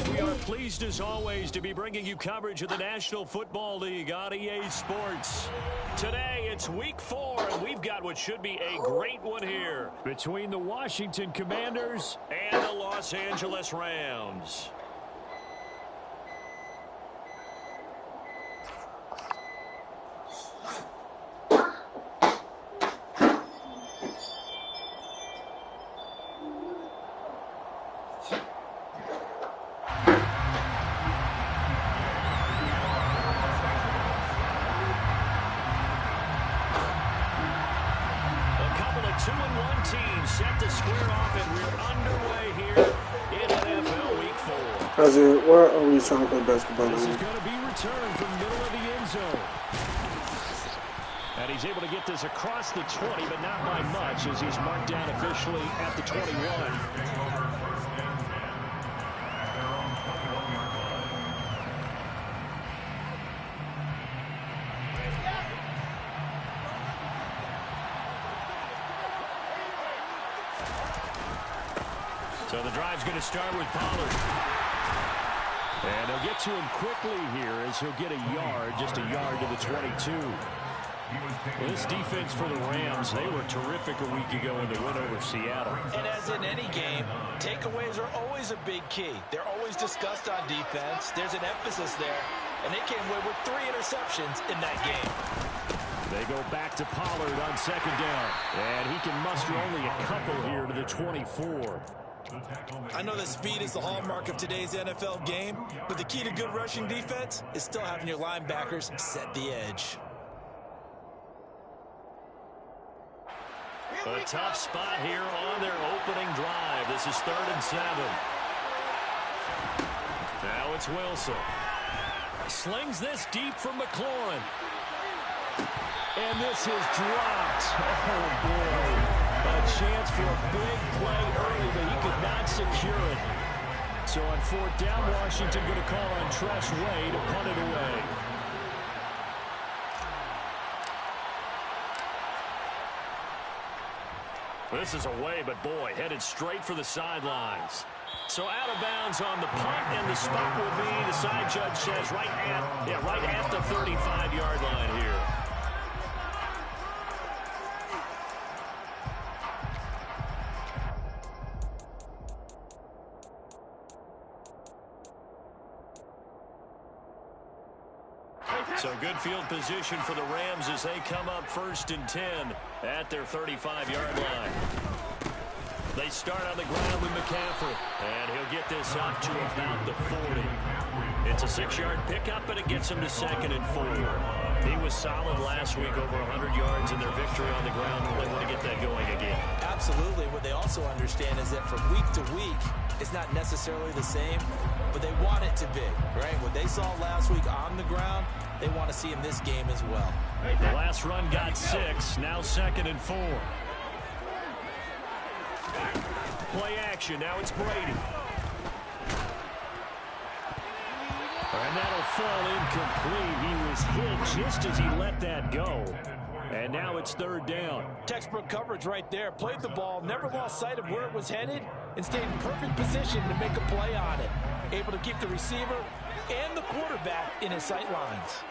We are pleased as always to be bringing you coverage of the National Football League on EA Sports. Today it's week 4 and we've got what should be a great one here between the Washington Commanders and the Los Angeles Rams. Set to square off, and we're underway here in NFL Week 4. Where are we trying to play basketball? This is going to be returned from the middle of the end zone. And he's able to get this across the 20, but not by much, as he's marked down officially at the 21. So the drive's going to start with Pollard. And they'll get to him quickly here as he'll get a yard, just a yard to the 22. This defense for the Rams, they were terrific a week ago in the win over Seattle. And as in any game, takeaways are always a big key. They're always discussed on defense. There's an emphasis there. And they came away with 3 interceptions in that game. They go back to Pollard on second down. And he can muster only a couple here to the 24. I know that speed is the hallmark of today's NFL game, but the key to good rushing defense is still having your linebackers set the edge. A tough spot here on their opening drive. This is 3rd and 7. Now it's Wilson. Slings this deep from McLaurin. And this is dropped. Oh, boy. A chance for a big play early, but he could not secure it. So on 4th down, Washington going to call on Tresh Way to punt it away. This is away, but boy, headed straight for the sidelines. So out of bounds on the punt, and the spot will be, the side judge says, right at the 35-yard line here. So good field position for the Rams as they come up 1st and 10 at their 35-yard line. They start on the ground with McCaffrey, and he'll get this up to about the 40. It's a 6-yard pickup, but it gets him to 2nd and 4. He was solid last week, over 100 yards in their victory on the ground. They want to get that going again. Absolutely. What they also understand is that from week to week, it's not necessarily the same, but they want it to be, right? What they saw last week on the ground, they want to see in this game as well. The last run got 6, now 2nd and 4. Play action, now it's Brady. And that'll fall incomplete. He was hit just as he let that go. And now it's 3rd down. Textbook coverage right there. Played the ball, never lost sight of where it was headed, and stayed in perfect position to make a play on it. Able to keep the receiver and the quarterback in his sight lines.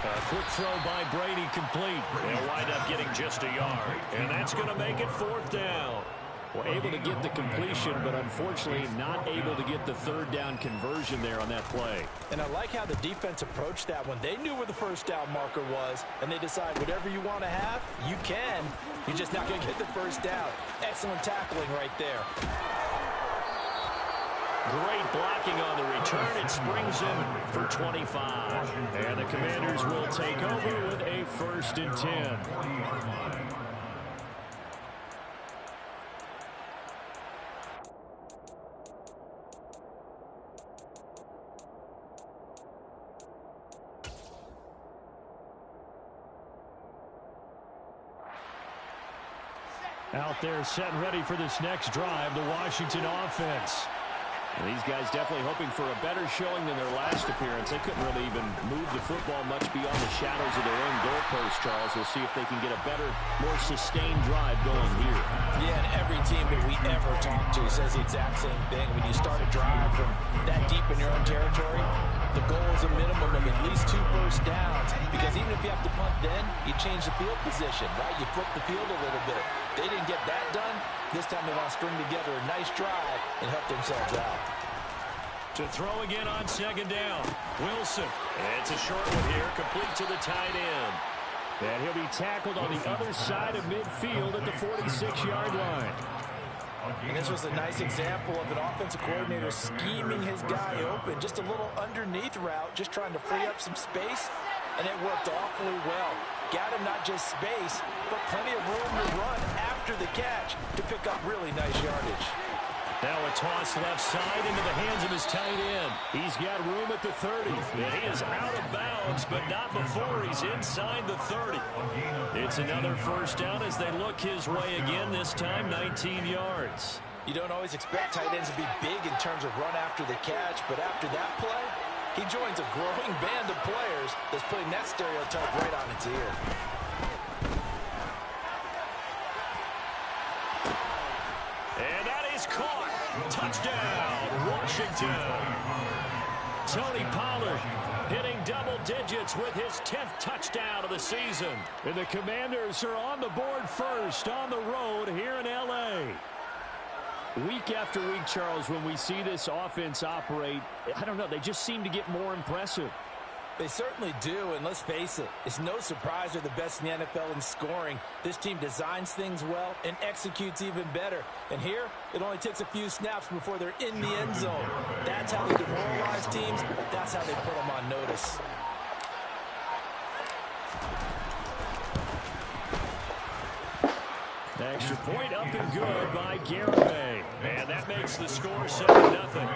A quick throw by Brady complete. They'll wind up getting just a yard. And that's going to make it 4th down. Well, able to get the completion, but unfortunately not able to get the third down conversion there on that play. And I like how the defense approached that when they knew where the first down marker was, and they decide whatever you want to have, you can. You're just not going to get the first down. Excellent tackling right there. Great blocking on the return. It springs him for 25. And the Commanders will take over with a 1st and 10. Out there set and ready for this next drive, the Washington offense. And these guys definitely hoping for a better showing than their last appearance. They couldn't really even move the football much beyond the shadows of their own goalpost, Charles. We'll see if they can get a better, more sustained drive going here. Yeah, and every team that we ever talk to says the exact same thing. When you start a drive from that deep in your own territory, the goal is a minimum of at least 2 first downs. Because even if you have to punt then, you change the field position, right? You flip the field a little bit. They didn't get that done. This time they want to string together a nice drive and help themselves out. To throw again on 2nd down. Wilson. It's a short one here, complete to the tight end. And he'll be tackled on the other side of midfield at the 46-yard line. And this was a nice example of an offensive coordinator scheming his guy open. Just a little underneath route, just trying to free up some space. And it worked awfully well. Got him not just space, but plenty of room to run after the catch to pick up really nice yardage. Now a toss left side into the hands of his tight end. He's got room at the 30. And he is out of bounds, but not before he's inside the 30. It's another 1st down as they look his way again, this time 19 yards. You don't always expect tight ends to be big in terms of run after the catch, but after that play, he joins a growing band of players that's putting that stereotype right on its ear. And that is caught. Touchdown, Washington. Tony Pollard hitting double digits with his 10th touchdown of the season. And the Commanders are on the board first on the road here in L.A. Week after week, Charles, when we see this offense operate, I don't know, they just seem to get more impressive. They certainly do, and let's face it, it's no surprise they're the best in the NFL in scoring. This team designs things well and executes even better. And here, it only takes a few snaps before they're in the end zone. That's how they demoralize teams. That's how they put them on notice. The extra point up and good by Garibay. And that makes the score 7-0.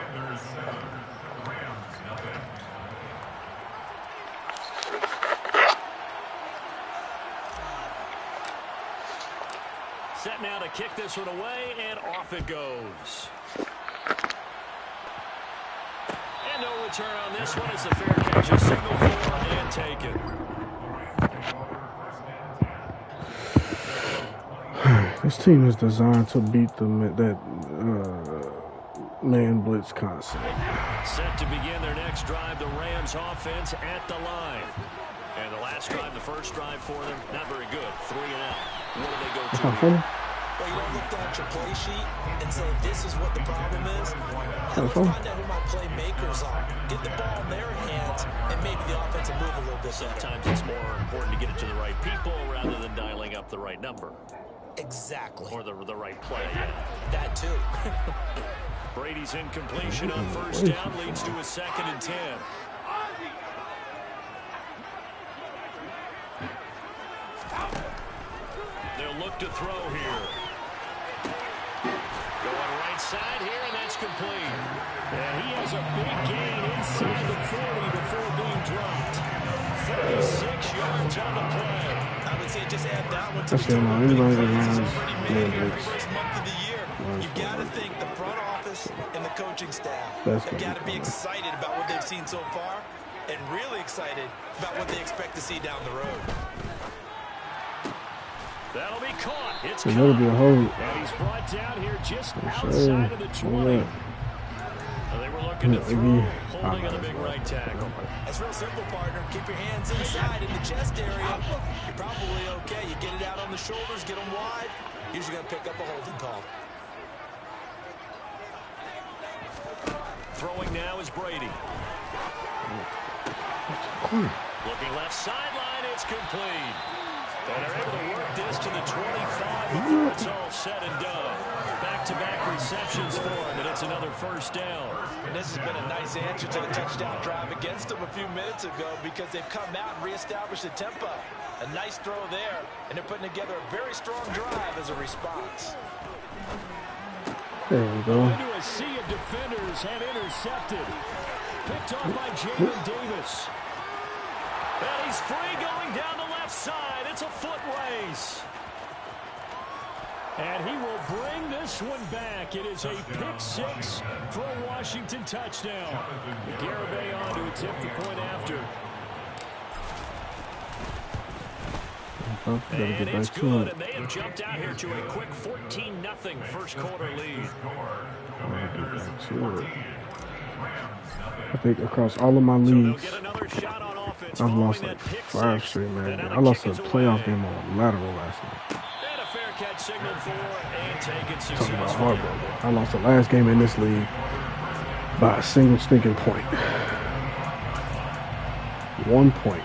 Set now to kick this one away, and off it goes. And no return on this one. It's a fair catch, a single for and taken. This team is designed to beat that man blitz concept. Set to begin their next drive, the Rams offense at the line. And the last drive, the first drive for them, not very good. 3 and out. What do they go to? Well, you don't look down at your play sheet and say, this is what the problem is. Let's find out who my playmakers are. Get the ball in their hands, and maybe the offense will move a little bit. Sometimes it's more important to get it to the right people rather than dialing up the right number. Exactly. Or the right play. That too. Brady's incompletion on 1st down leads to a 2nd and 10. They'll look to throw here. Going right side here, and that's complete. And he has a big gain inside the 40 before being dropped. 36 yards on the play. I would say just add that one to the total. Already made the first month of the year. You've got to think the front office and the coaching staff have got to be excited about what they've seen so far and really excited about what they expect to see down the road. That'll be caught. It's caught. Be a hold. And he's brought down here just outside of the 20. They were looking to throw, holding on the big right tackle. It's real simple, partner. Keep your hands inside in the chest area. You're probably okay. You get it out on the shoulders, get them wide. Usually going to pick up a holding call. throwing now is Brady. Looking left sideline, it's complete. And they're able to work this to the 25 before it's all said and done. Back-to-back receptions for him, and it's another first down. And this has been a nice answer to the touchdown drive against them a few minutes ago because they've come out and reestablished the tempo. A nice throw there, and they're putting together a very strong drive as a response. There we go. Into a sea of defenders and intercepted. Picked off by Jamin Davis. And he's free going down the left side. It's a foot race. And he will bring this one back. It is a pick-6 for a Washington touchdown. Garibay on to attempt the point after. And it's good, and they have jumped out here to a quick 14-0 first quarter lead. I think across all of my leagues, I've lost like 5 straight, man. I lost a playoff game on lateral last night. And a fair catch signaled for and taken Talking about successfully. heartbroken. I lost the last game in this league by a single stinking point. 1 point.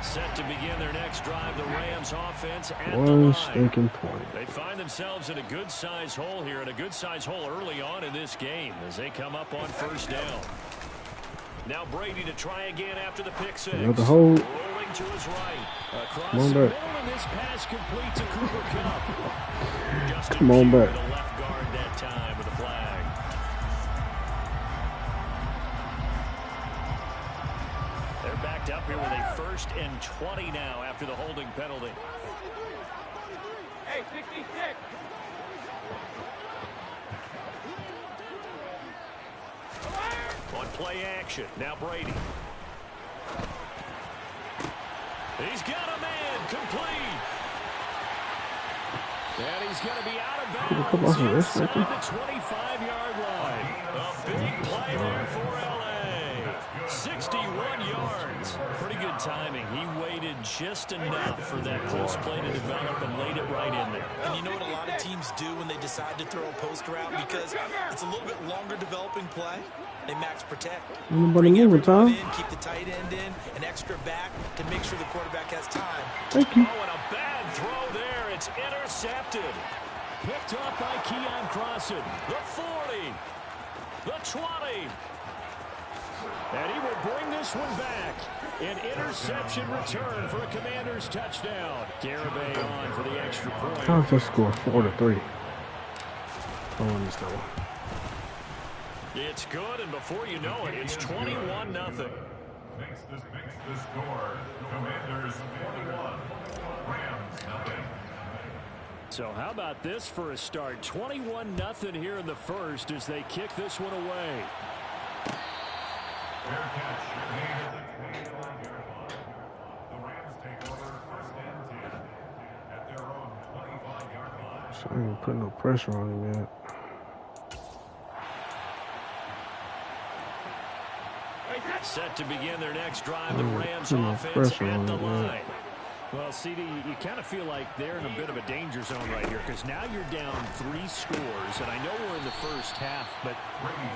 Set to begin their next drive, the Rams offense at the One line. stinking point. They find themselves in a good-sized hole here, and a good-sized hole early on in this game as they come up on first down. Now Brady to try again after the pick six. Another hole. Rolling to his right. Across the middle, and this pass complete to Cooper Kupp. Justin Come on Pugh, back. the left guard that time with a flag. They're backed up here with a 1st and 20 now after the holding penalty. Hey, 66. On play action, now Brady. He's got a man, complete. And he's going to be out of bounds inside the 25-yard line. A big play there for L.A. 61 yards. Pretty good timing. He waited just enough for that post play to develop and laid it right in there. And you know what a lot of teams do when they decide to throw a post route? Because it's a little bit longer developing play. They max protect. Nobody moving, Tom. Keep the tight end in, an extra back to make sure the quarterback has time. Thank you. Oh, and a bad throw there. It's intercepted. Picked off by Keon Crossan. The 40. The 20. And he will bring this one back. An interception return for a Commanders touchdown. Garibay on for the extra point. How's this score? 4-3. I understand. It's good, and before you know it, it's 21-0. Makes the score. Commanders 41. Rams 0. So how about this for a start? 21-0 here in the first as they kick this one away. Fair catch made at the 29-yard line. The Rams take over 1st and 10 at their own 25-yard line. So I ain't putting no pressure on him yet. Set to begin their next drive, the Rams no offense pressure at on the it, line. Well, CD, you kind of feel like they're in a bit of a danger zone right here because now you're down 3 scores, and I know we're in the first half, but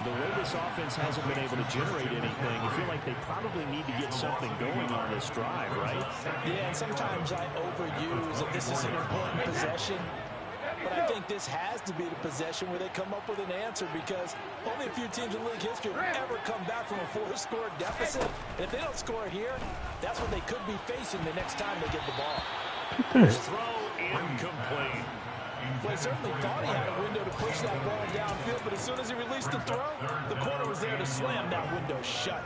the way this offense hasn't been able to generate anything, you feel like they probably need to get something going on this drive, right? Yeah, and sometimes I overuse that this is an important possession. But I think this has to be the possession where they come up with an answer because only a few teams in league history have ever come back from a 4-score deficit. And if they don't score here, that's what they could be facing the next time they get the ball. Throw incomplete. Well, he certainly thought he had a window to push that ball downfield, but as soon as he released the throw, the corner was there to slam that window shut.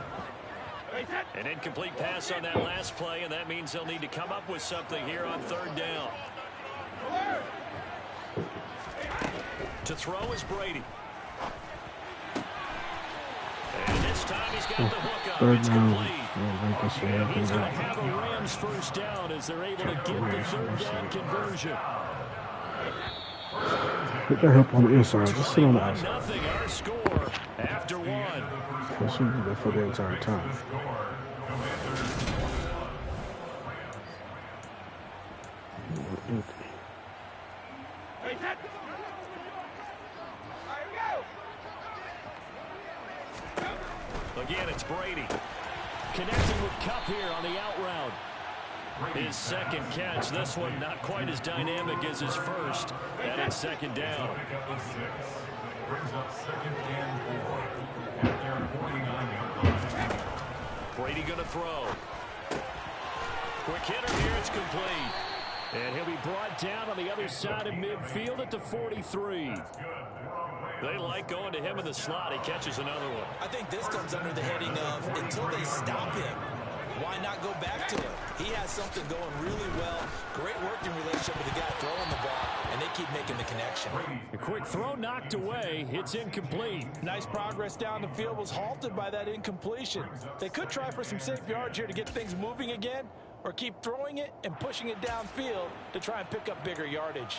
An incomplete pass on that last play, and that means they'll need to come up with something here on 3rd down. To throw is Brady. And this time he's got the hook up. It's complete. And he's going to have a Rams first down as they're able to get the 3rd down conversion. Get that help on the inside. Just sit on the outside. 1-0 our score after 1. I should do that for the entire time. again, it's Brady. Connecting with Kupp here on the out route. His second catch. This one not quite as dynamic as his first. And it's second down. Brings up 2nd and 4 at their 49-yard line. Brady going to throw. Quick hitter here. It's complete. And he'll be brought down on the other side of midfield at the 43. They like going to him in the slot. He catches another one. I think this comes under the heading of until they stop him, why not go back to him? He has something going really well. Great working relationship with the guy throwing the ball, and they keep making the connection. A quick throw knocked away. It's incomplete. Nice progress down the field was halted by that incompletion. They could try for some safe yards here to get things moving again, or keep throwing it and pushing it downfield to try and pick up bigger yardage.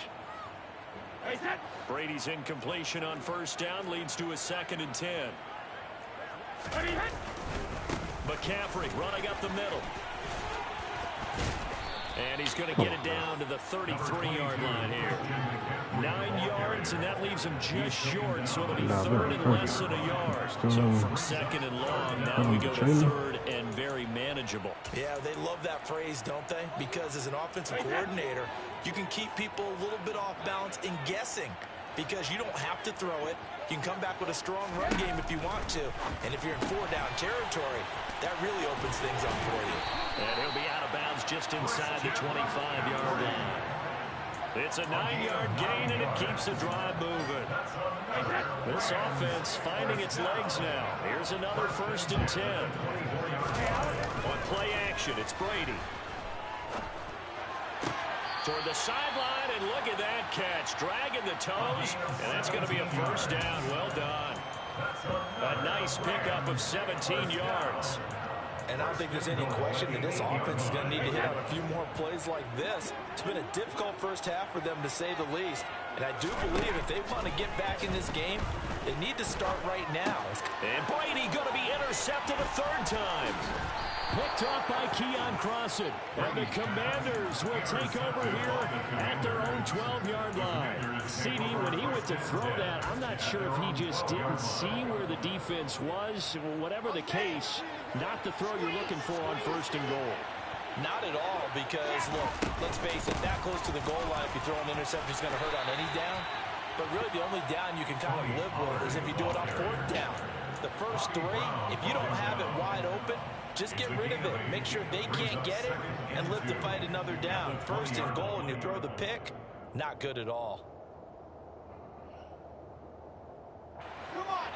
Brady's incompletion on first down leads to a 2nd and 10. McCaffrey running up the middle. And he's going to get it down to the 33-yard line here. 9 yards, and that leaves him just short, so it'll be 3rd and less than a yard. So from 2nd and long, now we go to 3rd and very manageable. Yeah, they love that phrase, don't they? Because as an offensive coordinator, you can keep people a little bit off balance and guessing, because you don't have to throw it. You can come back with a strong run game if you want to. And if you're in 4-down territory, that really opens things up for you. And he'll be out of bounds just inside the 25-yard line. It's a 9-yard gain, and it keeps the drive moving. This offense finding its legs now. Here's another 1st and 10. On play action, it's Brady. Toward the sideline, and look at that catch. Dragging the toes, and that's going to be a 1st down. Well done. A nice pickup of 17 yards. And I don't think there's any question that this offense is going to need to hit on a few more plays like this. It's been a difficult first half for them, to say the least. And I do believe if they want to get back in this game, they need to start right now. And Brady going to be intercepted a 3rd time. Picked off by Keon Crossan. And the Commanders will take over here at their own 12-yard line. CD, when he went to throw that, I'm not sure if he just didn't see where the defense was. Whatever the case, not the throw you're looking for on 1st and goal. Not at all, because, look, let's face it, that close to the goal line, if you throw an interception, it's going to hurt on any down. But really, the only down you can kind of live with is if you do it on 4th down. The first 3, if you don't have it wide open, just get rid of it. Make sure they can't get it and live to fight another down. 1st and goal, and you throw the pick, not good at all.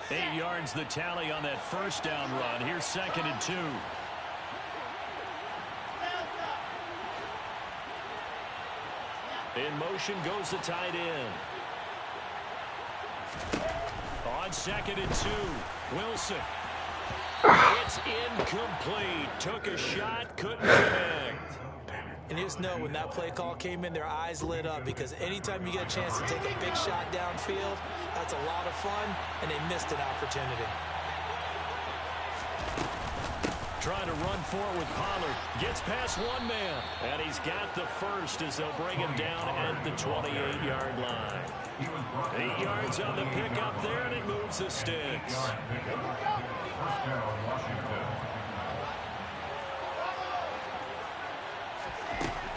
8 yards the tally on that 1st down run. Here's 2nd and 2. In motion goes the tight end. On 2nd and 2, Wilson. It's incomplete. Took a shot, couldn't connect. And just know, when that play call came in, their eyes lit up, because anytime you get a chance to take a big shot downfield, that's a lot of fun, and they missed an opportunity. Trying to run forward with Pollard. Gets past one man. And he's got the first as they'll bring him down at the 28-yard line. 8 yards on the pickup there, and it moves the sticks.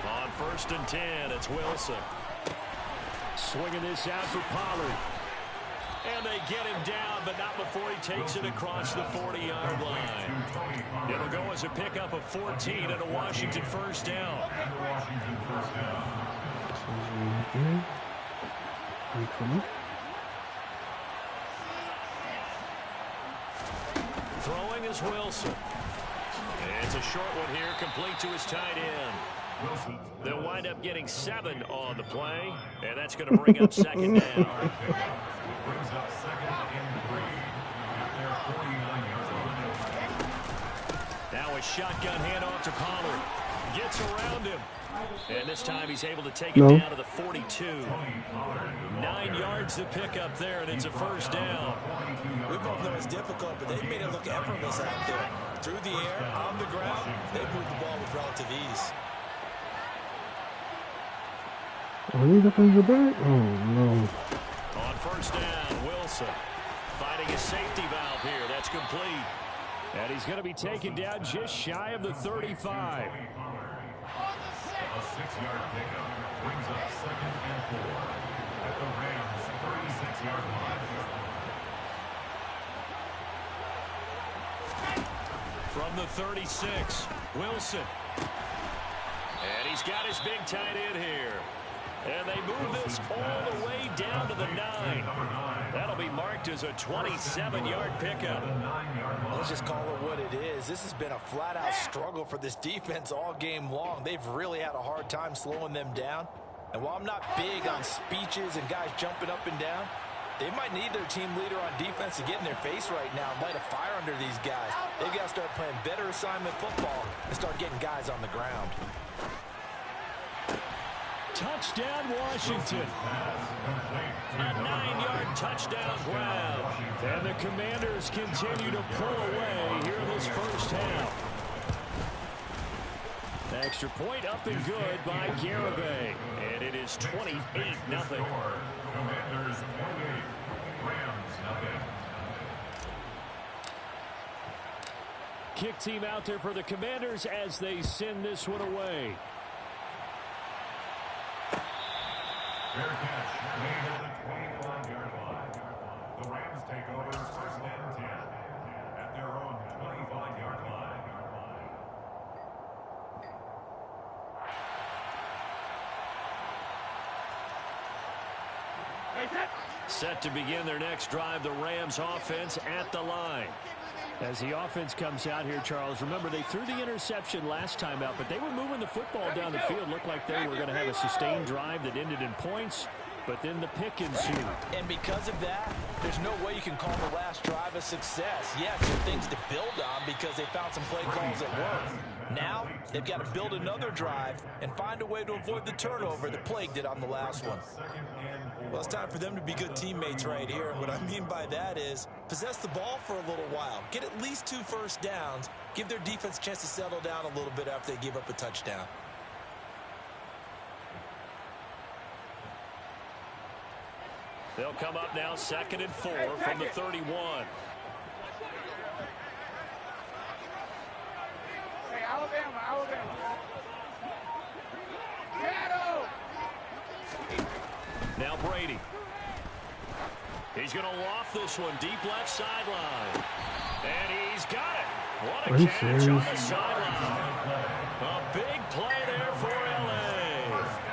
On 1st and 10, it's Wilson. Swinging this out for Pollard. And they get him down, but not before he takes it across the 40-yard line. It'll go as a pickup of 14 and a Washington 1st down. Throwing is Wilson. It's a short one here, complete to his tight end. They'll wind up getting 7 on the play, and that's going to bring up 2nd down. Brings up 2nd and 3 at their 49-yard line. Now a shotgun handoff to Pollard. Gets around him. And this time he's able to take it down to the 42. 9 yards to pick up there, and it's a 1st down. We both know it's difficult, but they made it look effortless out there. Through the air, on the ground, they moved the ball with relative ease. Are these up in the back? Oh, no. On 1st down, Wilson fighting a safety valve here. That's complete. And he's going to be taken down just shy of the 35. A 6-yard pickup brings up 2nd and 4 at the Rams' 36-yard line. From the 36, Wilson. And he's got his big tight end here. And they move this all the way down to the 9. That'll be marked as a 27-yard pickup. Let's just call it what it is. This has been a flat-out struggle for this defense all game long. They've really had a hard time slowing them down. And while I'm not big on speeches and guys jumping up and down, they might need their team leader on defense to get in their face right now and light a fire under these guys. They've got to start playing better assignment football and start getting guys on the ground. Touchdown, Washington. A 9-yard touchdown ground. And the Commanders continue to pull away here in this first half. Extra point up and good by Garibay. And it is 28-0. Commanders 28, Rams 0. Kick team out there for the Commanders as they send this one away. Fair catch made at the 25-yard line. The Rams take over 1st and 10 at their own 25-yard line. Set to begin their next drive, the Rams offense at the line. As the offense comes out here, Charles, remember they threw the interception last time out, but they were moving the football down the field. Looked like they were going to have a sustained drive that ended in points, but then the pick ensued. And because of that, there's no way you can call the last drive a success. Yes, there are things to build on because they found some play calls that worked. Now, they've got to build another drive and find a way to avoid the turnover that plagued it on the last one. Well, it's time for them to be good teammates right here. And what I mean by that is possess the ball for a little while. Get at least 2 first downs. Give their defense a chance to settle down a little bit after they give up a touchdown. They'll come up now 2nd and 4 from the 31. Alabama. Now Brady. He's going to loft this one deep left sideline. And he's got it. What a catch on the sideline. A big play there for L.A.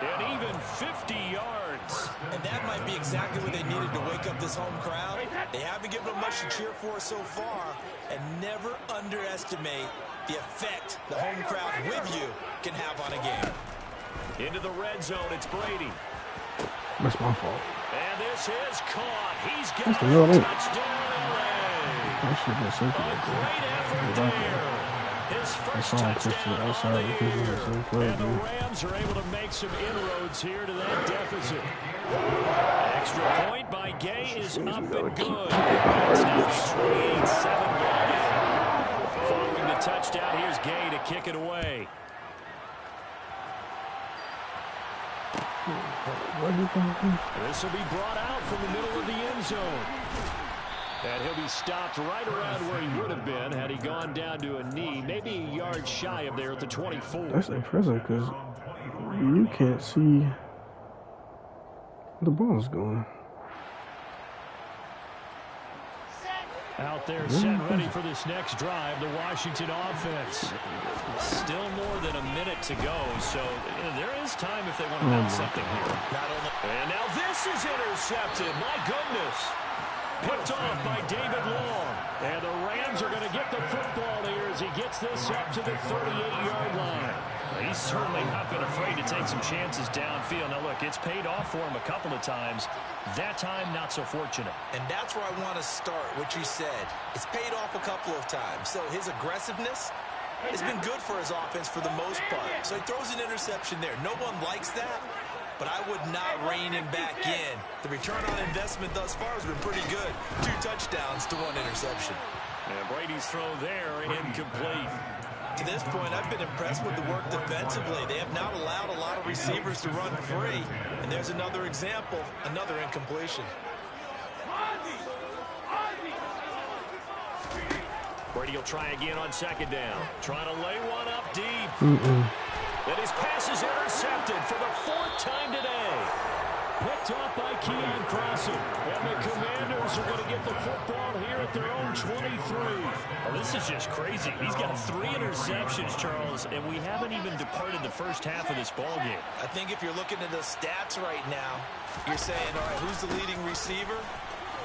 And even 50 yards. And that might be exactly what they needed to wake up this home crowd. They haven't given them much to cheer for so far. And never underestimate the effect the home crowd with you can have on a game. Into the red zone, it's Brady. That's my fault. And this is caught. He's got a touchdown. A great effort there. His first touchdown on the year. And the Rams are able to make some inroads here to that deficit. Extra point by Gay is up and good. It's now 28-7 ball game. Following the touchdown, here's Gay to kick it away. This will be brought out from the middle of the end zone. And he'll be stopped right around where he would have been had he gone down to a knee, maybe a yard shy of there at the 24. That's impressive because you can't see the ball's going. Out there set ready for this next drive, the Washington offense. Still more than a minute to go, so there is time if they want to bounce something here. And now this is intercepted. My goodness. Picked off by David Long. And the Rams are going to get the football here as he gets this up to the 38-yard line. He's certainly not been afraid to take some chances downfield. Now, look, it's paid off for him a couple of times. That time, not so fortunate. And that's where I want to start, what you said. It's paid off a couple of times. So his aggressiveness has been good for his offense for the most part. So he throws an interception there. No one likes that, but I would not rein him back in. The return on investment thus far has been pretty good. 2 touchdowns to 1 interception. And Brady's throw there incomplete. To this point, I've been impressed with the work defensively. They have not allowed a lot of receivers to run free. And there's another example, another incompletion. Brady will try again on second down. Trying to lay one up deep. And his pass is intercepted for the 4th time today. Picked off by Keion Crossen. And the Commanders are going to get the football here at their own 23. Oh, this is just crazy. He's got 3 interceptions, Charles, and we haven't even departed the first half of this ball game. I think if you're looking at the stats right now, you're saying, all right, who's the leading receiver?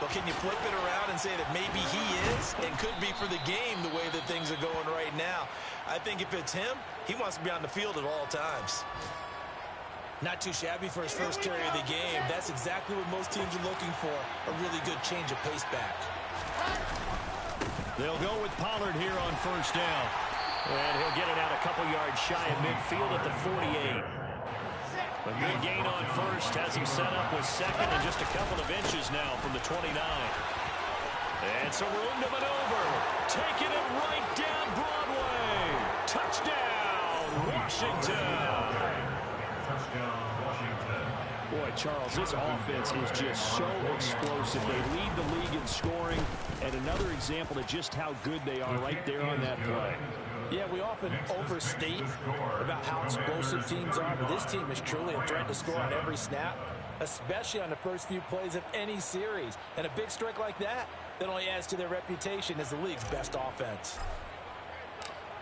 Well, can you flip it around and say that maybe he is and could be for the game the way that things are going right now? I think if it's him, he wants to be on the field at all times. Not too shabby for his first carry of the game. That's exactly what most teams are looking for, a really good change of pace back. They'll go with Pollard here on first down. And he'll get it out a couple yards shy of midfield at the 48. A good gain on first has him set up with second and just a couple of inches now from the 29. And some room to maneuver. Taking it right down Broadway. Touchdown, Washington. Boy, Charles, this offense is just so explosive. They lead the league in scoring, and another example of just how good they are right there on that play. Yeah, we often overstate about how explosive teams are, but this team is truly a threat to score on every snap, especially on the first few plays of any series. And a big strike like that only adds to their reputation as the league's best offense.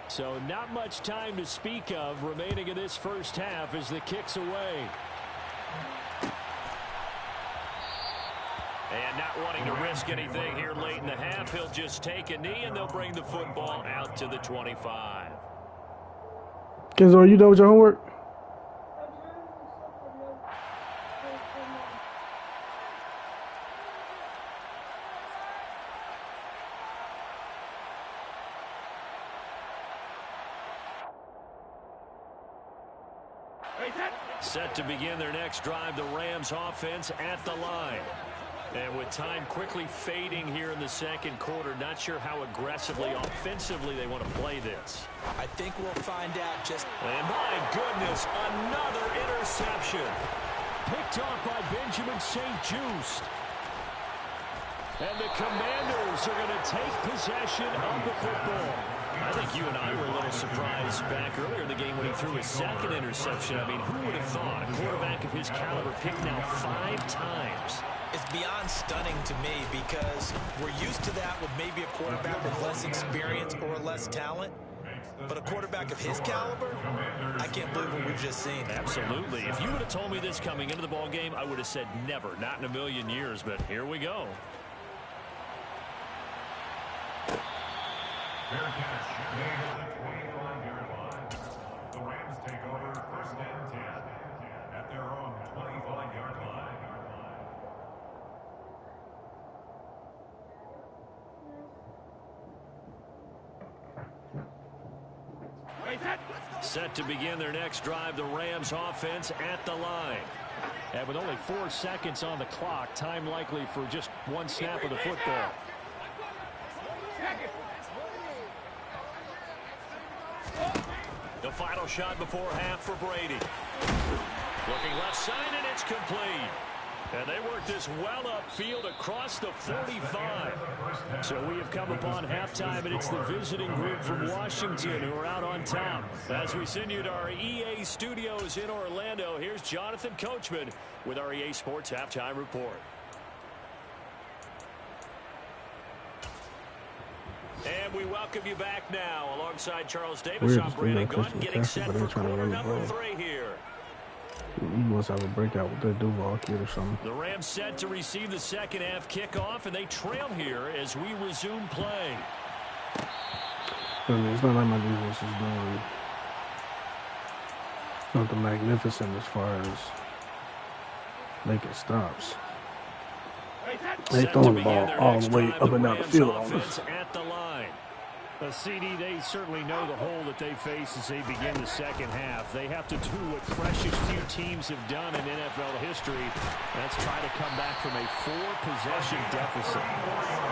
So not much time to speak of remaining in this first half as the kick's away. And not wanting to risk anything here late in the half, he'll just take a knee and they'll bring the football out to the 25. Kenzo, are you done with your homework? Set to begin their next drive, the Rams offense at the line. And with time quickly fading here in the second quarter, not sure how aggressively, offensively they want to play this. I think we'll find out just... And my goodness, another interception. Picked off by Benjamin St-Juste. And the Commanders are going to take possession of the football. I think you and I were a little surprised back earlier in the game when he threw his second interception. I mean, who would have thought a quarterback of his caliber picked now 5 times? It's beyond stunning to me because we're used to that with maybe a quarterback with less experience or less talent. But a quarterback of his caliber, I can't believe what we've just seen. Absolutely. If you would have told me this coming into the ball game, I would have said never, not in a million years. But here we go. Fair catch made at the 25-yard line. The Rams take over first and 10 at their own 25-yard line. Set to begin their next drive, the Rams offense at the line. And with only 4 seconds on the clock, time likely for just one snap of the football. The final shot before half for Brady. Looking left side, and it's complete. And they work this well upfield across the 45. So we have come upon halftime, and it's the visiting group from Washington who are out on top. As we send you to our EA studios in Orlando, here's Jonathan Coachman with our EA Sports Halftime Report. And we welcome you back now alongside Charles Davis. I'm Brandon Gunn getting set for quarter number 3 here. You must have a breakout with that Duval kid or something. The Rams set to receive the second half kickoff, and they trail here as we resume play. I mean, it's not like my defense is doing something magnificent as far as making stops. They throwing the ball all the way up and down the field on us. At the line. CD, they certainly know the hole that they face as they begin the second half. They have to do what precious few teams have done in NFL history. That's try to come back from a 4-possession deficit.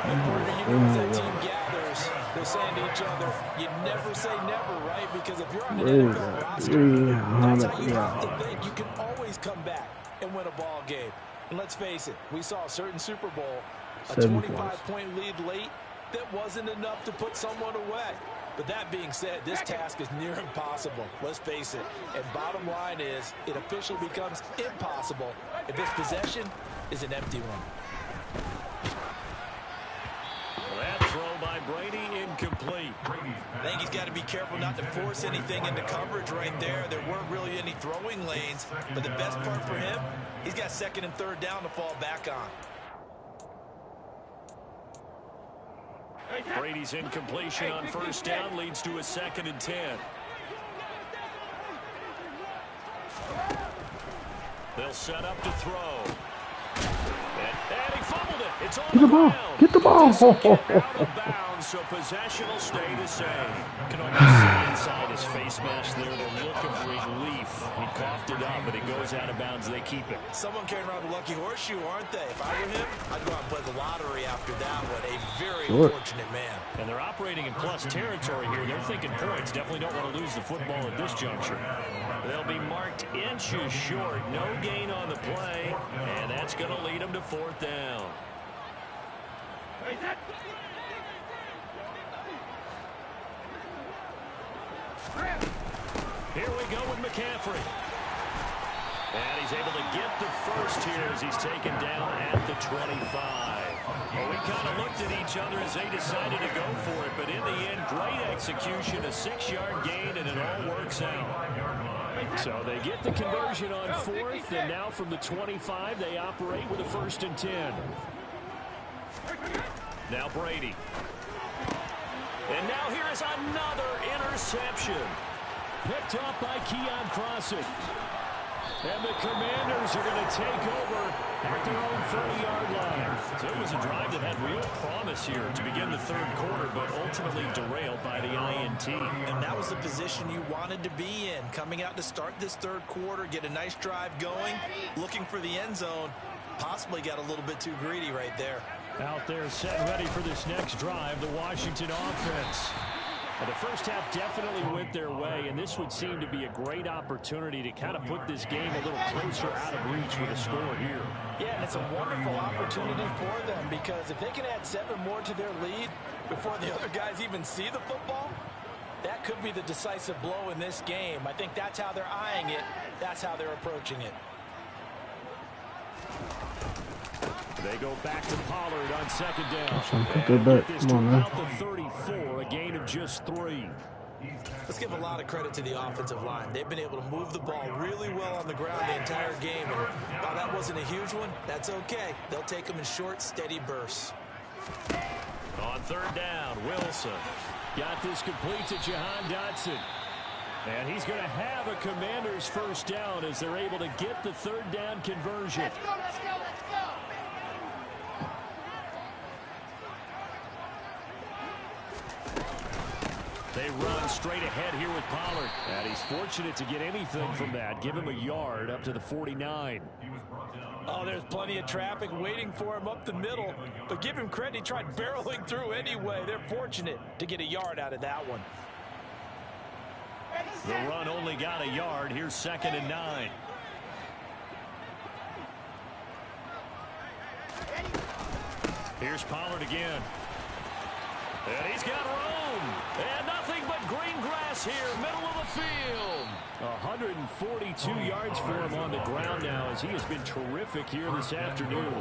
As that team gathers, they're saying to each other, you never say never, right? Because if you're on an NFL roster, that's how you have to think. You can always come back and win a ball game. And let's face it, we saw a certain Super Bowl, a 25-point lead late, that wasn't enough to put someone away. But that being said, this task is near impossible. Let's face it. And bottom line is, it officially becomes impossible if this possession is an empty one. That throw by Brady incomplete. I think he's got to be careful not to force anything into coverage right there. There weren't really any throwing lanes. But the best part for him, he's got second and third down to fall back on. Brady's incompletion on first down leads to a 2nd and 10. They'll set up to throw. And he fumbled it. It's on the ground. Get the ball. Out of bounds, so possession will stay the same. Can almost see inside his face mask there the look of relief. He coughed it up, but it goes out of bounds. They keep it. Someone carrying around the lucky horseshoe, aren't they? If I were him, I'd go out and play the lottery after that one. A very fortunate man. And they're operating in plus territory here. They're thinking points. Definitely don't want to lose the football at this juncture. They'll be marked inches short. No gain on the play. And that's going to lead them to 4th down. Here we go with McCaffrey. And he's able to get the first here as he's taken down at the 25. Well, we kind of looked at each other as they decided to go for it, but in the end, great execution, a 6-yard gain, and it all works out. So they get the conversion on 4th, and now from the 25, they operate with a 1st and 10. Now Brady. And now here is another interception. Picked up by Keon Crossett. And the Commanders are going to take over at their own 30-yard line. So it was a drive that had real promise here to begin the 3rd quarter, but ultimately derailed by the INT. And that was the position you wanted to be in. Coming out to start this 3rd quarter, get a nice drive going, looking for the end zone. Possibly got a little bit too greedy right there. Out there set ready for this next drive, the Washington offense. Well, the first half definitely went their way, and this would seem to be a great opportunity to kind of put this game a little closer out of reach with a score here. Yeah, and it's a wonderful opportunity for them because if they can add 7 more to their lead before the other guys even see the football, that could be the decisive blow in this game. I think that's how they're eyeing it. That's how they're approaching it. They go back to Pollard on 2nd down. Good bet. Come on, man. The 34, a gain of just 3. Let's give a lot of credit to the offensive line. They've been able to move the ball really well on the ground the entire game. And while that wasn't a huge one, that's okay. They'll take them in short, steady bursts. On 3rd down, Wilson got this complete to Jahan Dotson. And he's going to have a Commanders 1st down as they're able to get the 3rd down conversion. Let's go, let's go, let's go. They run straight ahead here with Pollard. And he's fortunate to get anything from that. Give him a yard up to the 49. Oh, there's plenty of traffic waiting for him up the middle. But give him credit, he tried barreling through anyway. They're fortunate to get a yard out of that one. The run only got a yard. Here's 2nd and 9. Here's Pollard again. And he's got room. And nothing but green grass here, middle of the field. 142 yards for him on the ground now as he has been terrific here this afternoon.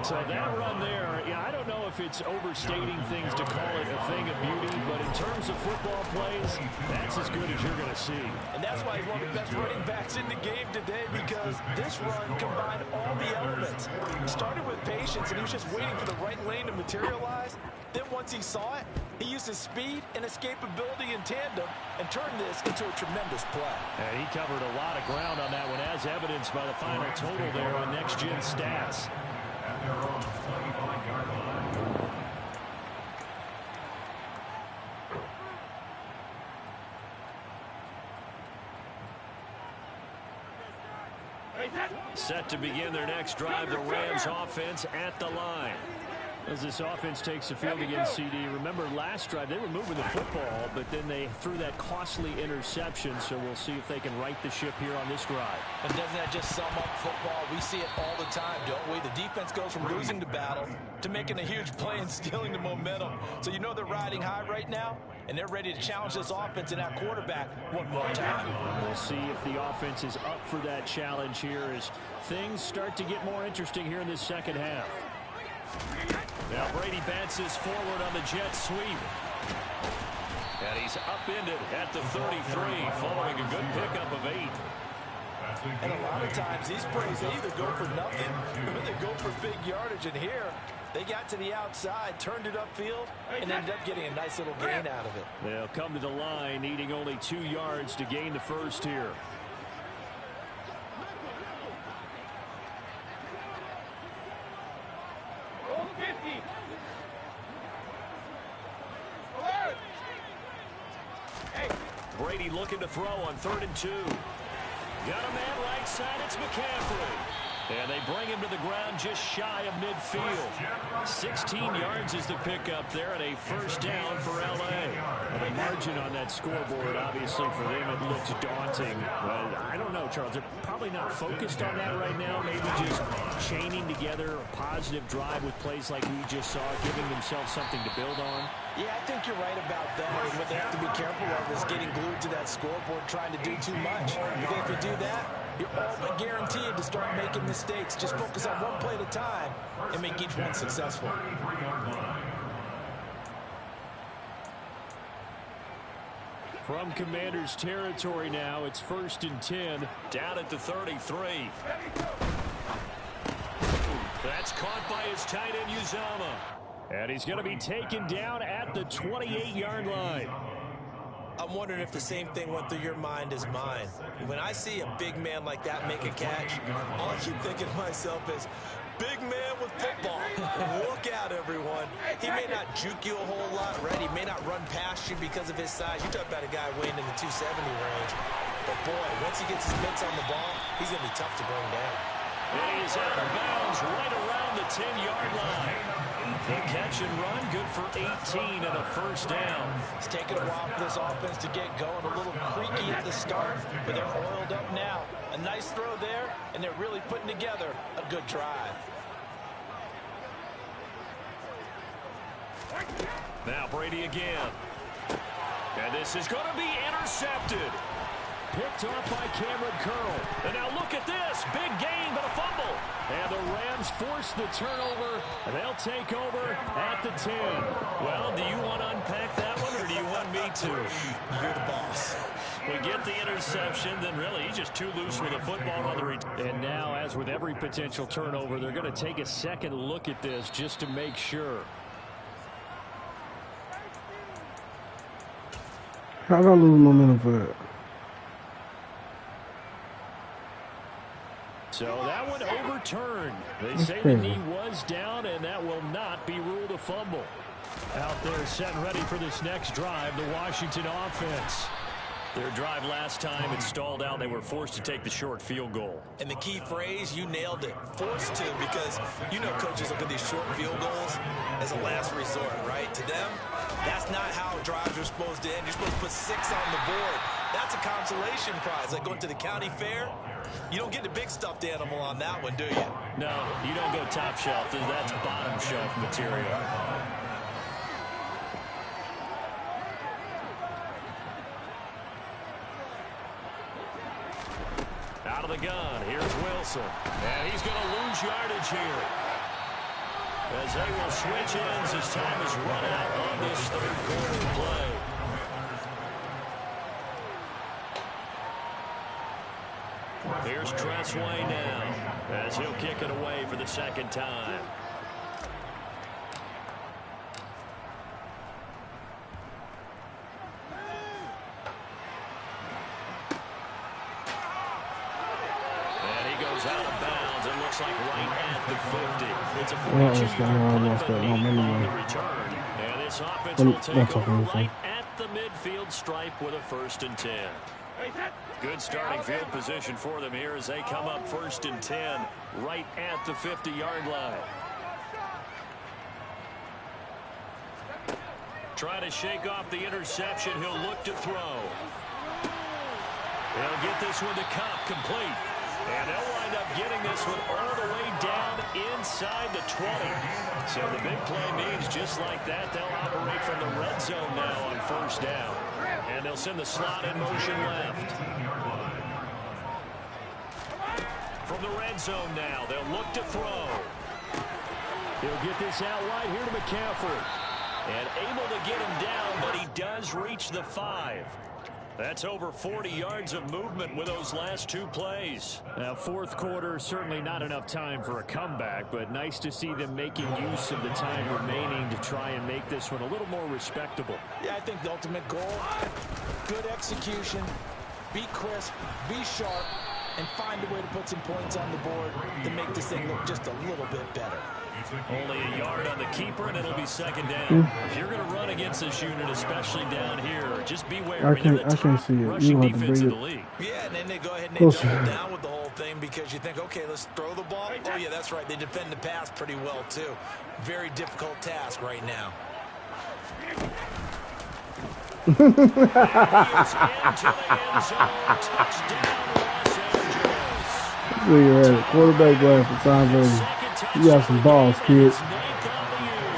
So that run there, yeah, I don't know if it's overstating things to call it a thing of beauty, but in terms of football plays, that's as good as you're going to see. And that's why he's one of the best running backs in the game today because this run combined all the elements. He started with patience, and he was just waiting for the right lane to materialize. Then once he saw it, he used his speed and escapability in tandem and turned this into a tremendous play. And he covered a lot of ground on that one, as evidenced by the final total there on Next Gen Stats. Set to begin their next drive, the Rams offense at the line. As this offense takes the field against CD, remember last drive they were moving the football, but then they threw that costly interception, so we'll see if they can right the ship here on this drive. And doesn't that just sum up football? We see it all the time, don't we? The defense goes from losing the battle to making a huge play and stealing the momentum. So you know they're riding high right now, and they're ready to challenge this offense and that quarterback one more time. We'll see if the offense is up for that challenge here as things start to get more interesting here in this second half. Now Brady bounces forward on the jet sweep. And he's upended at the 33 following a good pickup of 8. And a lot of times these plays, they either go for nothing or they go for big yardage. And here, they got to the outside, turned it upfield, and ended up getting a nice little gain out of it. They'll come to the line needing only 2 yards to gain the first here. Brady looking to throw on 3rd and 2. Got a man right side. It's McCaffrey. And they bring him to the ground just shy of midfield. 16 yards is the pickup there and a first down for L.A. The margin on that scoreboard, obviously, for them, it looks daunting. But I don't know, Charles. They're probably not focused on that right now. Maybe just chaining together a positive drive with plays like we just saw, giving themselves something to build on. Yeah, I think you're right about that. And what they have to be careful of is getting glued to that scoreboard, trying to do too much. Because if you do that, you're all but guaranteed to start making mistakes. Just focus on one play at a time and make each one successful. From Commanders territory now, it's 1st and 10, down at the 33. That's caught by his tight end, Uzomah. And he's going to be taken down at the 28-yard line. I'm wondering if the same thing went through your mind as mine. When I see a big man like that make a catch, all I keep thinking to myself is, big man with football. Look out, everyone. He may not juke you a whole lot, right? He may not run past you because of his size. You talk about a guy weighing in the 270 range. But, boy, once he gets his mitts on the ball, he's going to be tough to bring down. And he's out of bounds right around the 10-yard line. The catch and run, good for 18 and a first down. It's taken a while for this offense to get going. A little creaky at the start, but they're oiled up now. A nice throw there, and they're really putting together a good drive. Now Brady again. And this is going to be intercepted. Picked off by Cameron Curl. And now look at this. Big gain, but a fumble. And the Rams force the turnover. And they'll take over at the 10. Well, do you want to unpack that one, or do you want me to? You're the boss. We get the interception, then really he's just too loose with the football on the return. And now, as with every potential turnover, they're going to take a second look at this just to make sure. How'd I lose momentum for that? So that one overturned. They say the knee was down, and that will not be ruled a fumble. Out there set and ready for this next drive, the Washington offense. Their drive last time, it stalled out. They were forced to take the short field goal. And the key phrase, you nailed it. Forced to, because you know coaches look at these short field goals as a last resort, right? To them, that's not how drives are supposed to end. You're supposed to put 6 on the board. That's a consolation prize. Like going to the county fair, you don't get the big stuffed animal on that one, do you? No, you don't go top shelf. That's bottom shelf material. Out of the gun, here's Wilson. And he's going to lose yardage here. As they will switch ends as time is run out on this third quarter play. Here's Tressway now as he'll kick it away for the second time. Out of bounds. It looks like right at the 50. It's a 42-yard punt, but on the return. And this offense will take over right at the midfield stripe with a 1st and 10. Good starting field position for them here as they come up 1st and 10 right at the 50-yard line. Trying to shake off the interception. He'll look to throw. They'll get this one to Kupp, complete. And they'll wind up getting this one all the way down inside the 20. So the big play means just like that, they'll operate from the red zone now on first down. And they'll send the slot in motion left. From the red zone now, they'll look to throw. He'll get this out wide here to McCaffrey. And able to get him down, but he does reach the 5. That's over 40 yards of movement with those last 2 plays. Now, fourth quarter, certainly not enough time for a comeback, but nice to see them making use of the time remaining to try and make this one a little more respectable. Yeah, I think the ultimate goal, good execution, be crisp, be sharp, and find a way to put some points on the board to make this thing look just a little bit better. Only a yard on the keeper, and it'll be second down. If you're going to run against this unit, especially down here, just beware. I can't see it. Rushing You have to defense bring in the league. Yeah, and then they go ahead and they double down with the whole thing because you think, okay, let's throw the ball. Oh, yeah, that's right. They defend the pass pretty well, too. Very difficult task right now. He is into the end zone. Touchdown, Los Angeles. So you had a quarterback going for Tom Brady. You got some balls, kid.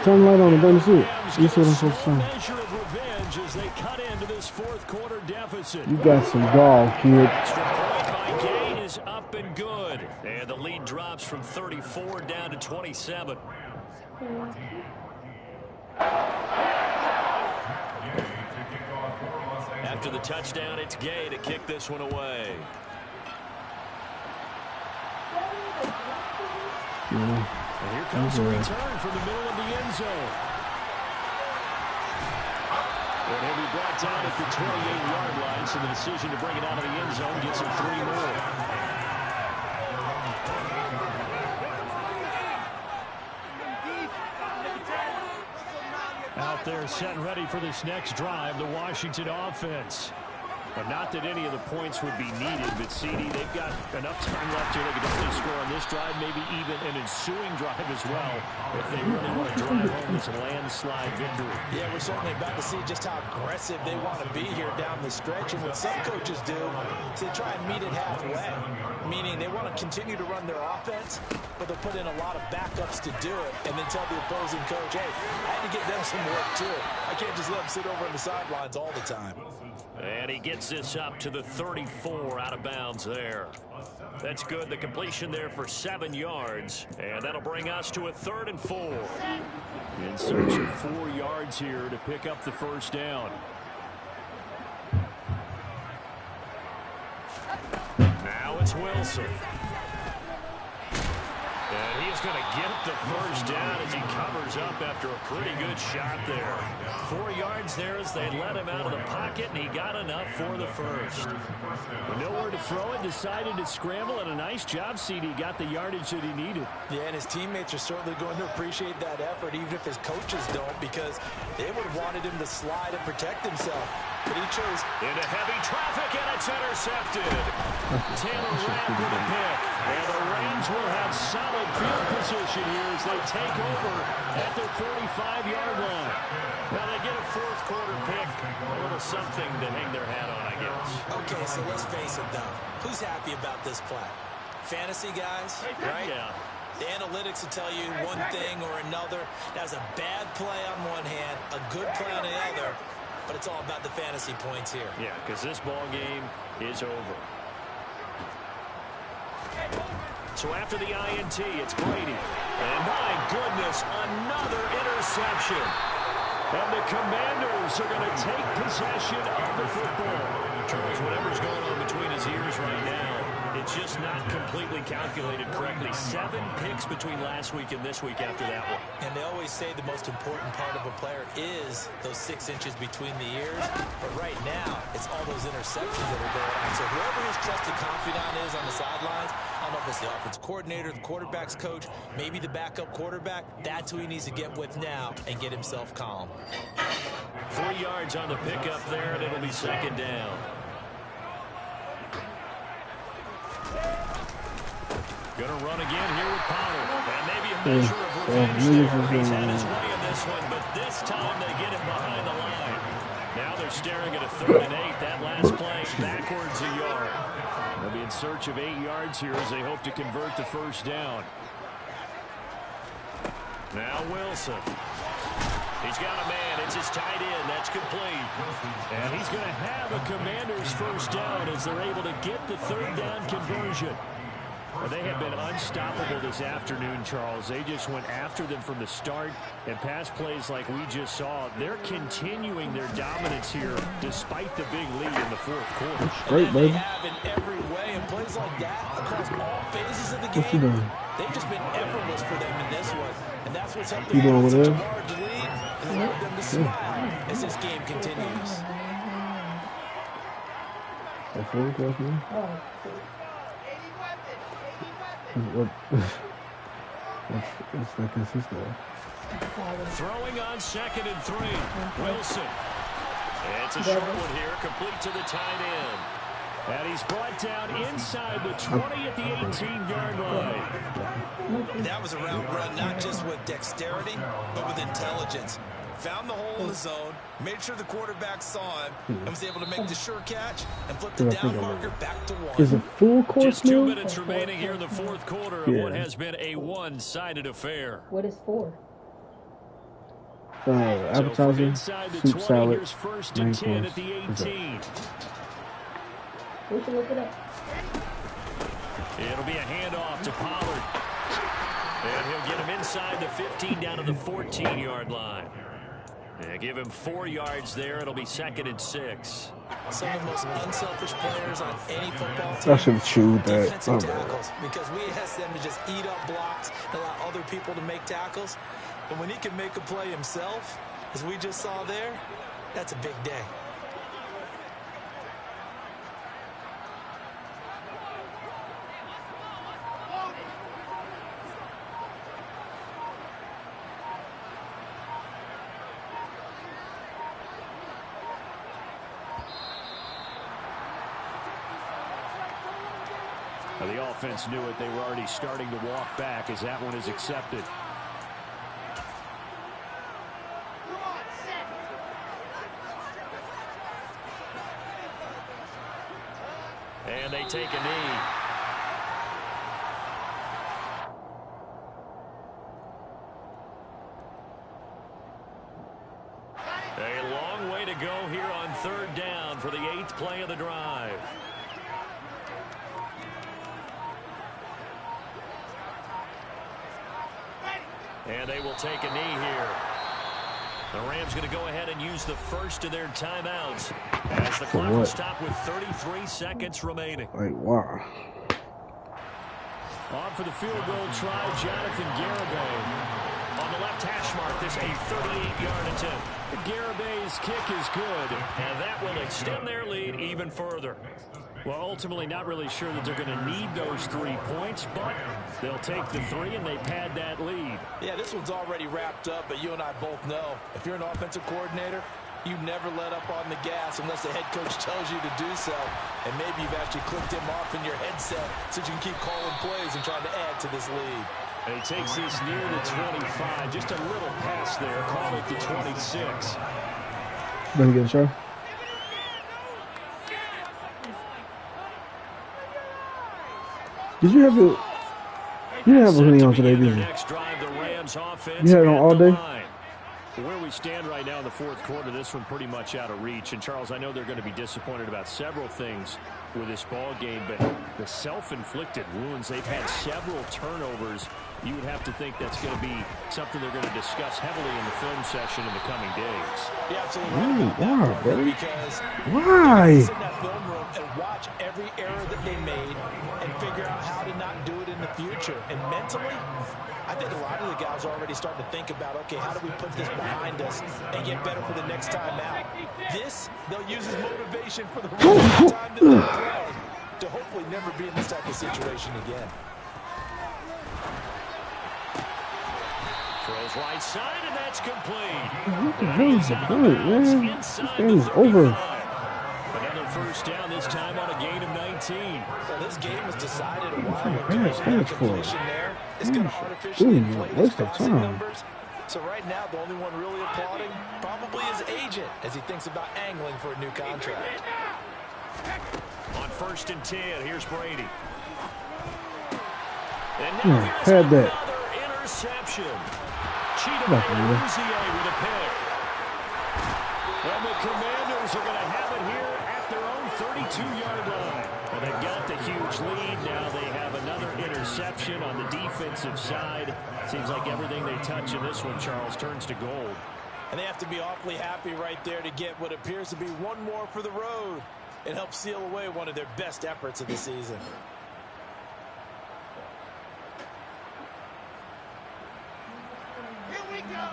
Turn the light on and burn the suit. You see what I'm supposed to say. You got some gall, kid. Extra point by Gay is up and good. And the lead drops from 34 down to 27. After the touchdown, it's Gay to kick this one away. And here comes a return from the middle of the end zone. And he'll be brought down at the 28-yard line, so the decision to bring it out of the end zone gets him 3 more. Out there set and ready for this next drive, the Washington offense. But not that any of the points would be needed, but CD, they've got enough time left here. They can definitely score on this drive, maybe even an ensuing drive as well, if they really want to drive home this landslide victory. Yeah, we're certainly about to see just how aggressive they want to be here down the stretch. And what some coaches do is they try and meet it halfway, meaning they want to continue to run their offense, but they'll put in a lot of backups to do it and then tell the opposing coach, hey, I had to get them some work too. I can't just let them sit over on the sidelines all the time. And he gets this up to the 34 out of bounds there. That's good. The completion there for 7 yards. And that'll bring us to a 3rd and 4. In search of 4 yards here to pick up the first down. Now it's Wilson. And he's going to get the first down as he covers up after a pretty good shot there. 4 yards there as they let him out of the pocket, and he got enough for the first. With nowhere to throw it, decided to scramble, and a nice job, CD. Got the yardage that he needed. Yeah, and his teammates are certainly going to appreciate that effort, even if his coaches don't, because they would have wanted him to slide and protect himself. But he chose into heavy traffic, and it's intercepted. Taylor Rapp with a pick. And the Rams will have solid field position here as they take over at their 45-yard line. Now they get a 4th quarter pick. A little something to hang their hat on, I guess. Okay, so let's face it, though. Who's happy about this play? Fantasy guys, right? Yeah. The analytics will tell you one thing or another. That's a bad play on one hand, a good play on the other. But it's all about the fantasy points here. Yeah, because this ball game is over. So after the INT, it's Brady. And my goodness, another interception. And the Commanders are going to take possession of the football. Charles, whatever's going on between his ears right now, it's just not completely calculated correctly. 7 picks between last week and this week after that one. And they always say the most important part of a player is those 6 inches between the ears. But right now, it's all those interceptions that are going on. So whoever his trusted confidant is on the sidelines, I don't know if it's the offense coordinator, the quarterback's coach, maybe the backup quarterback, that's who he needs to get with now and get himself calm. 3 yards on the pickup there, and it'll be second down. Going to run again here with Pollard. And maybe a measure of revenge there. He's had his way in this one, but this time they get him behind the line. Now they're staring at a 3rd and 8. That last play backwards a yard. They'll be in search of 8 yards here as they hope to convert the first down. Now Wilson. He's got a man. It's his tight end. That's complete. And he's going to have a Commanders first down as they're able to get the 3rd down conversion. Well, they have been unstoppable this afternoon, Charles. They just went after them from the start, and pass plays like we just saw. They're continuing their dominance here despite the big lead in the 4th quarter. Great, baby. They have in every way, and plays like that across all phases of the game. They've just been effortless for them in this one, and that's what's helped them get such a large lead and allowed them to smile as this game continues. What's that consist of? Throwing on 2nd and 3. Wilson. It's a short one here, complete to the tight end. And he's brought down inside the 20 at the 18-yard line. That was a route run not just with dexterity, but with intelligence. Found the hole in the zone, made sure the quarterback saw him, and was able to make the sure catch and flip the down marker back to 1. Is it full course? Just 2 minutes remaining here in the 4th quarter of what has been a one-sided affair. What is 4? Appetizer, soup salad, here's 1st and 10 at the 18. We should look it up. It'll be a handoff to Pollard. And he'll get him inside the 15 down to the 14-yard line. Yeah, give him 4 yards there. It'll be 2nd and 6. Some of the most unselfish players on any football team. I should have chewed that. Defensive tackles, because we ask them to just eat up blocks and allow other people to make tackles. But when he can make a play himself, as we just saw there, that's a big day. The offense knew it. They were already starting to walk back as that one is accepted. And they take a knee. A long way to go here on 3rd down for the 8th play of the drive. And they will take a knee here. The Rams going to go ahead and use the first of their timeouts as the clock will stop with 33 seconds remaining. Like, wow. On for the field goal try, Jonathan Garibay. On the left hash mark, this a 38-yard attempt. Garibay's kick is good, and that will extend their lead even further. Well, ultimately not really sure that they're going to need those 3 points, but they'll take the 3 and they pad that lead. Yeah, this one's already wrapped up, but you and I both know if you're an offensive coordinator, you never let up on the gas unless the head coach tells you to do so. And maybe you've actually clicked him off in your headset so you can keep calling plays and trying to add to this lead. And he takes this near the 25. Just a little pass there. Call it the 26. Better get a shot. Did you have the? You didn't have a hoodie on today, did you? You had it on all day? Where we stand right now in the 4th quarter, this one pretty much out of reach. And, Charles, I know they're going to be disappointed about several things with this ball game, but the self-inflicted wounds, they've had several turnovers. You would have to think that's going to be something they're going to discuss heavily in the film session in the coming days. Yeah, absolutely. Why, buddy? Because why? sit in that film room and watch every error that they made and figure out how to not do it in the future. And mentally, I think a lot of the guys are already starting to think about, okay, how do we put this behind us and get better for the next time out? This, they'll use as motivation for the rest of the time that they play to hopefully never be in this type of situation again. Throws right side, and that's complete. What the hell is the point, man? This game is over. Another first down, this time on a gain of 19. So this game was decided a while ago. There's no completion there. It's going to artificially inflate his passing numbers So right now, the only one really applauding probably his agent as he thinks about angling for a new contract. On 1st and 10, here's Brady. And Yeah, now here's had that. another interception. Cheetah Come on, man. with a pick. And the Commanders are going to have it here at their own 32-yard line. Well, they've got the huge lead. Now they have another interception on the defensive side. Seems like everything they touch in this one, Charles, turns to gold. And they have to be awfully happy right there to get what appears to be one more for the road. It helps seal away one of their best efforts of the season. Here we go.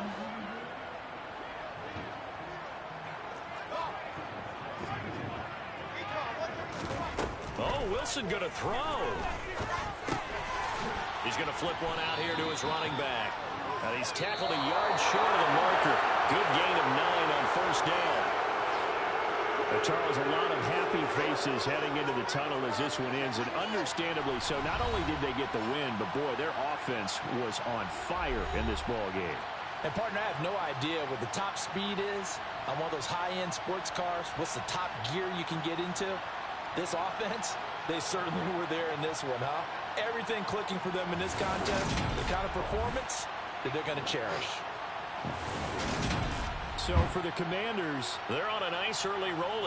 Oh, Wilson going to throw. He's going to flip one out here to his running back. And he's tackled a yard short of the marker. Good gain of 9 on 1st down. Charles, a lot of happy faces heading into the tunnel as this one ends, and understandably so. Not only did they get the win, but boy, their offense was on fire in this ball game. And partner, I have no idea what the top speed is on one of those high-end sports cars. What's the top gear you can get into? This offense, they certainly were there in this one, huh? Everything clicking for them in this contest, the kind of performance that they're going to cherish. So for the Commanders, they're on a nice early roll.